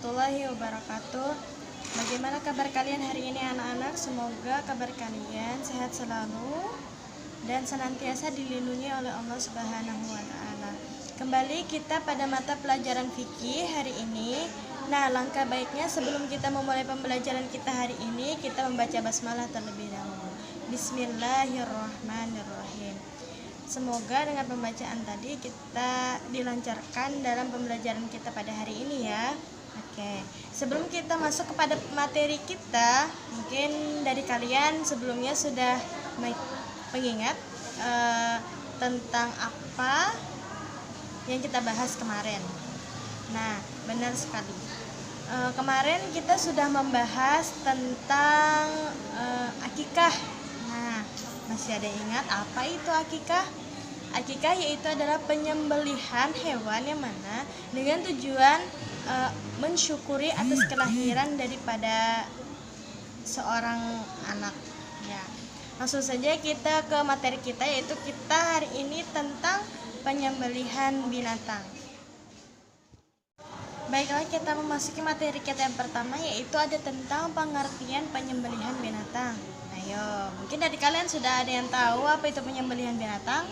warahmatullahi wabarakatuh. Bagaimana kabar kalian hari ini anak-anak? Semoga kabar kalian sehat selalu dan senantiasa dilindungi oleh Allah Subhanahu wa Ta'ala. Kembali kita pada mata pelajaran fikih hari ini. Nah, langkah baiknya sebelum kita memulai pembelajaran kita hari ini, kita membaca basmalah terlebih dahulu. Bismillahirrahmanirrahim. Semoga dengan pembacaan tadi kita dilancarkan dalam pembelajaran kita pada hari ini ya. Oke, sebelum kita masuk kepada materi kita, mungkin dari kalian sebelumnya sudah mengingat tentang apa yang kita bahas kemarin. Nah, benar sekali. Kemarin kita sudah membahas tentang akikah. Nah, masih ada ingat apa itu akikah? Akikah yaitu adalah penyembelihan hewan yang mana dengan tujuan mensyukuri atas kelahiran daripada seorang anak. Ya, langsung saja kita ke materi kita, yaitu kita hari ini tentang penyembelihan binatang. Baiklah, kita memasuki materi kita yang pertama, yaitu ada tentang pengertian penyembelihan binatang. Ayo, mungkin dari kalian sudah ada yang tahu apa itu penyembelihan binatang?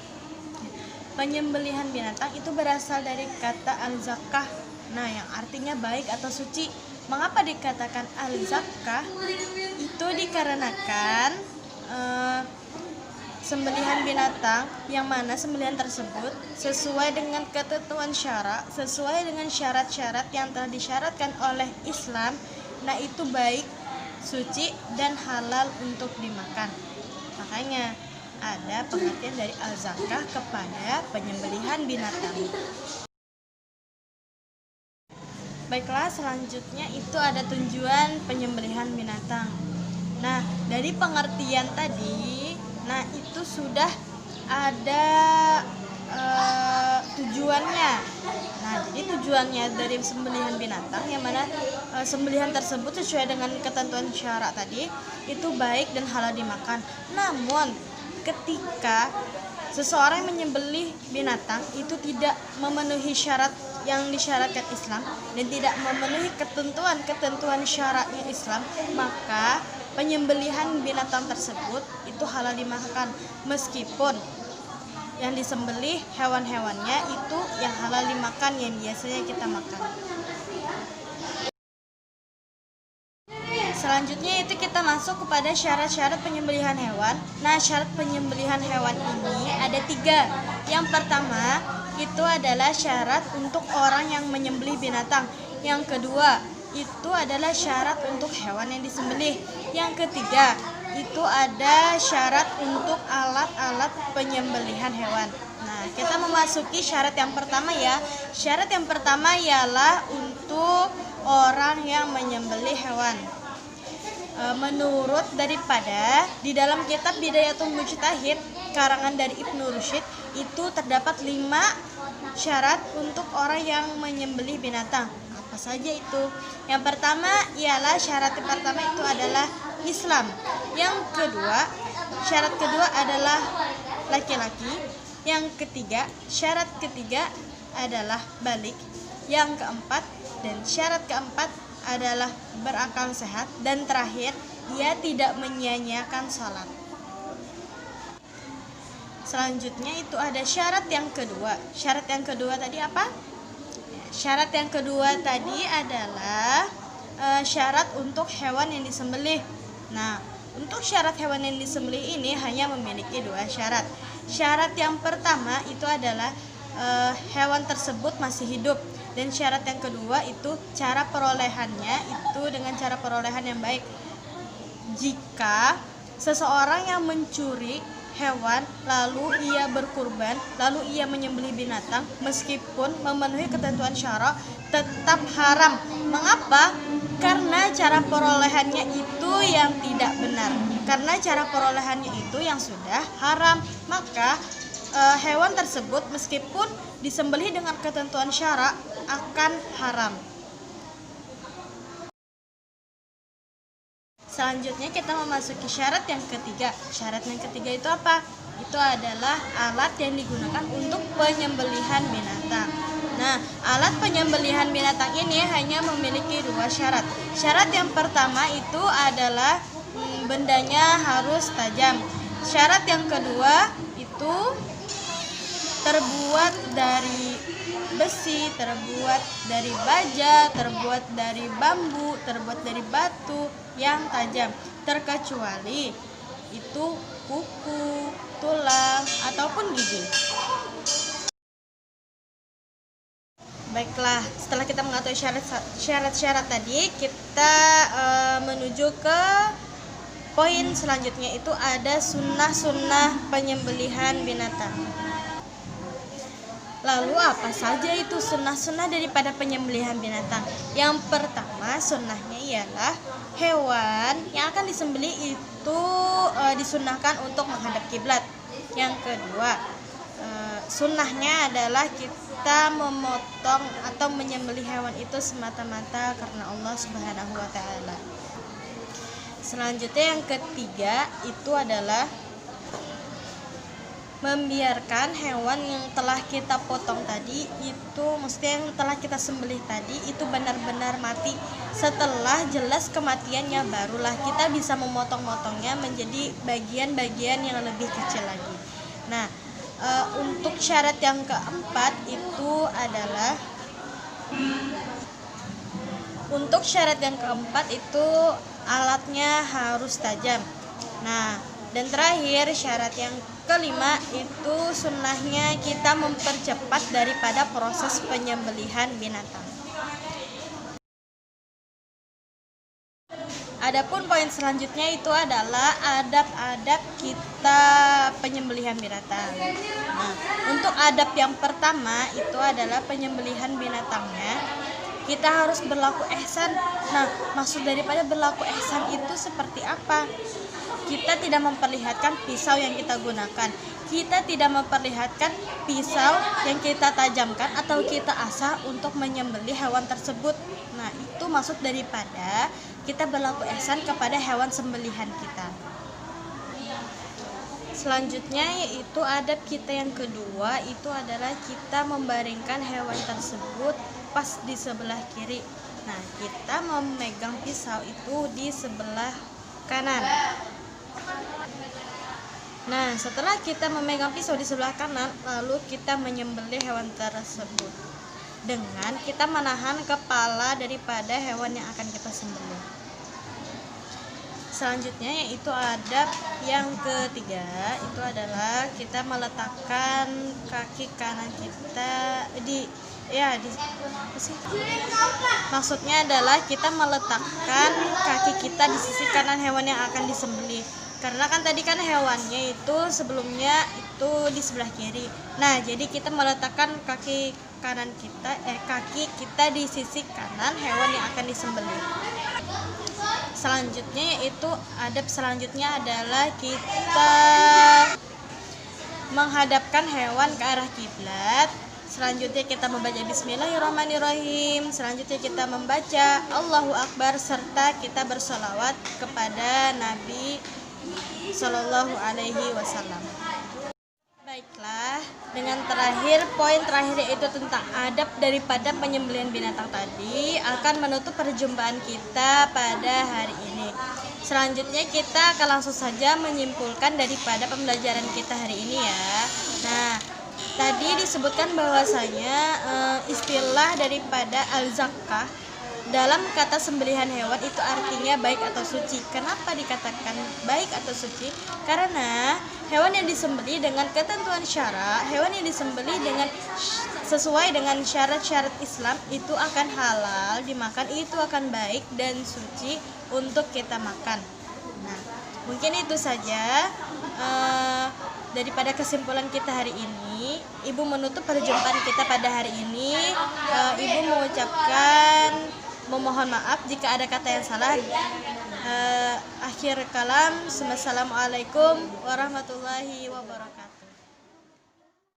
Penyembelihan binatang itu berasal dari kata al-zakah. Nah, yang artinya baik atau suci. Mengapa dikatakan al-zakah? Itu dikarenakan sembelihan binatang yang mana sembelihan tersebut sesuai dengan ketentuan syarak, sesuai dengan syarat-syarat yang telah disyaratkan oleh Islam. Nah, itu baik, suci, dan halal untuk dimakan. Makanya ada pengertian dari al-zakah kepada penyembelihan binatang. Baiklah, selanjutnya itu ada tujuan penyembelihan binatang. Nah, dari pengertian tadi, nah itu sudah ada tujuannya. Nah, jadi tujuannya dari sembelihan binatang yang mana sembelihan tersebut sesuai dengan ketentuan syarak tadi itu baik dan halal dimakan. Namun ketika seseorang menyembelih binatang itu tidak memenuhi syarat yang disyaratkan Islam dan tidak memenuhi ketentuan syaratnya Islam, maka penyembelihan binatang tersebut itu halal dimakan, meskipun yang disembelih hewan-hewannya itu yang halal dimakan, yang biasanya kita makan. Selanjutnya itu kita masuk kepada syarat-syarat penyembelihan hewan. Nah, syarat penyembelihan hewan ini ada 3. Yang pertama itu adalah syarat untuk orang yang menyembelih binatang. Yang kedua itu adalah syarat untuk hewan yang disembelih. Yang ketiga itu ada syarat untuk alat-alat penyembelihan hewan. Nah, kita memasuki syarat yang pertama ya. Syarat yang pertama ialah untuk orang yang menyembelih hewan. Menurut daripada di dalam kitab Bidayatul Mujtahid karangan dari Ibnu Rushd itu terdapat 5 syarat untuk orang yang menyembelih binatang. Apa saja itu? Yang pertama ialah syarat yang pertama itu adalah Islam. Yang kedua, syarat kedua adalah laki-laki. Yang ketiga, syarat ketiga adalah balik. Yang keempat dan syarat keempat adalah berakal sehat, dan terakhir ia tidak menyia-nyiakan salat. Selanjutnya itu ada syarat yang kedua. Syarat yang kedua tadi apa? Syarat yang kedua tadi adalah syarat untuk hewan yang disembelih. Nah, untuk syarat hewan yang disembelih ini hanya memiliki 2 syarat. Syarat yang pertama itu adalah hewan tersebut masih hidup. Dan syarat yang kedua itu cara perolehannya itu dengan cara perolehan yang baik. Jika seseorang yang mencuri hewan lalu ia berkurban, lalu ia menyembelih binatang meskipun memenuhi ketentuan syarak, tetap haram. Mengapa? Karena cara perolehannya itu yang tidak benar. Karena cara perolehannya itu yang sudah haram, maka hewan tersebut meskipun disembelih dengan ketentuan syarak akan haram. Selanjutnya kita memasuki syarat yang ketiga. Syarat yang ketiga itu apa? Itu adalah alat yang digunakan untuk penyembelihan binatang. Nah, alat penyembelihan binatang ini hanya memiliki 2 syarat. Syarat yang pertama itu adalah bendanya harus tajam. Syarat yang kedua itu terbuat dari besi, terbuat dari baja, terbuat dari bambu, terbuat dari batu yang tajam, terkecuali itu kuku, tulang, ataupun gigi. Baiklah, setelah kita mengetahui syarat-syarat tadi, kita menuju ke poin selanjutnya, itu ada sunnah-sunnah penyembelihan binatang. Lalu apa saja itu sunnah-sunnah daripada penyembelihan binatang? Yang pertama sunnahnya ialah hewan yang akan disembelih itu disunnahkan untuk menghadap kiblat. Yang kedua, sunnahnya adalah kita memotong atau menyembelih hewan itu semata-mata karena Allah Subhanahu wa Ta'ala. Selanjutnya yang ketiga itu adalah membiarkan hewan yang telah kita potong tadi itu, maksudnya yang telah kita sembelih tadi itu benar-benar mati. Setelah jelas kematiannya, barulah kita bisa memotong-motongnya menjadi bagian-bagian yang lebih kecil lagi. Nah, untuk syarat yang keempat itu adalah alatnya harus tajam. Nah, dan terakhir syarat yang kelima itu sunnahnya kita mempercepat daripada proses penyembelihan binatang. Adapun poin selanjutnya itu adalah adab-adab kita penyembelihan binatang. Nah, untuk adab yang pertama itu adalah penyembelihan binatangnya kita harus berlaku ihsan. Nah, maksud daripada berlaku ihsan itu seperti apa? Kita tidak memperlihatkan pisau yang kita gunakan. Kita tidak memperlihatkan pisau yang kita tajamkan atau kita asah untuk menyembelih hewan tersebut. Nah, itu maksud daripada kita berlaku ihsan kepada hewan sembelihan kita. Selanjutnya yaitu adab kita yang kedua itu adalah kita membaringkan hewan tersebut pas di sebelah kiri. Nah, kita memegang pisau itu di sebelah kanan. Nah, setelah kita memegang pisau di sebelah kanan, lalu kita menyembelih hewan tersebut dengan kita menahan kepala daripada hewan yang akan kita sembelih. Selanjutnya yaitu adab yang ketiga itu adalah kita meletakkan kaki kanan kita maksudnya adalah kita meletakkan kaki kita di sisi kanan hewan yang akan disembelih. Karena kan tadi kan hewannya itu sebelumnya itu di sebelah kiri. Nah, jadi kita meletakkan kaki kita di sisi kanan hewan yang akan disembelih. Selanjutnya yaitu adab selanjutnya adalah kita menghadapkan hewan ke arah kiblat. Selanjutnya kita membaca Bismillahirrahmanirrahim. Selanjutnya kita membaca Allahu Akbar serta kita bersolawat kepada Nabi Sallallahu Alaihi Wasallam. Baiklah, dengan poin terakhir yaitu tentang adab daripada penyembelihan binatang tadi akan menutup perjumpaan kita pada hari ini. Selanjutnya kita akan langsung saja menyimpulkan daripada pembelajaran kita hari ini ya. Nah, tadi disebutkan bahwasanya istilah daripada al-zakah dalam kata sembelihan hewan itu artinya baik atau suci. Kenapa dikatakan baik atau suci? Karena hewan yang disembelih dengan ketentuan syara, hewan yang disembelih dengan sesuai dengan syarat-syarat Islam itu akan halal dimakan, itu akan baik dan suci untuk kita makan. Nah, mungkin itu saja daripada kesimpulan kita hari ini. Ibu menutup perjumpaan kita pada hari ini. Ibu mengucapkan memohon maaf jika ada kata yang salah. Akhir kalam, Assalamualaikum warahmatullahi wabarakatuh.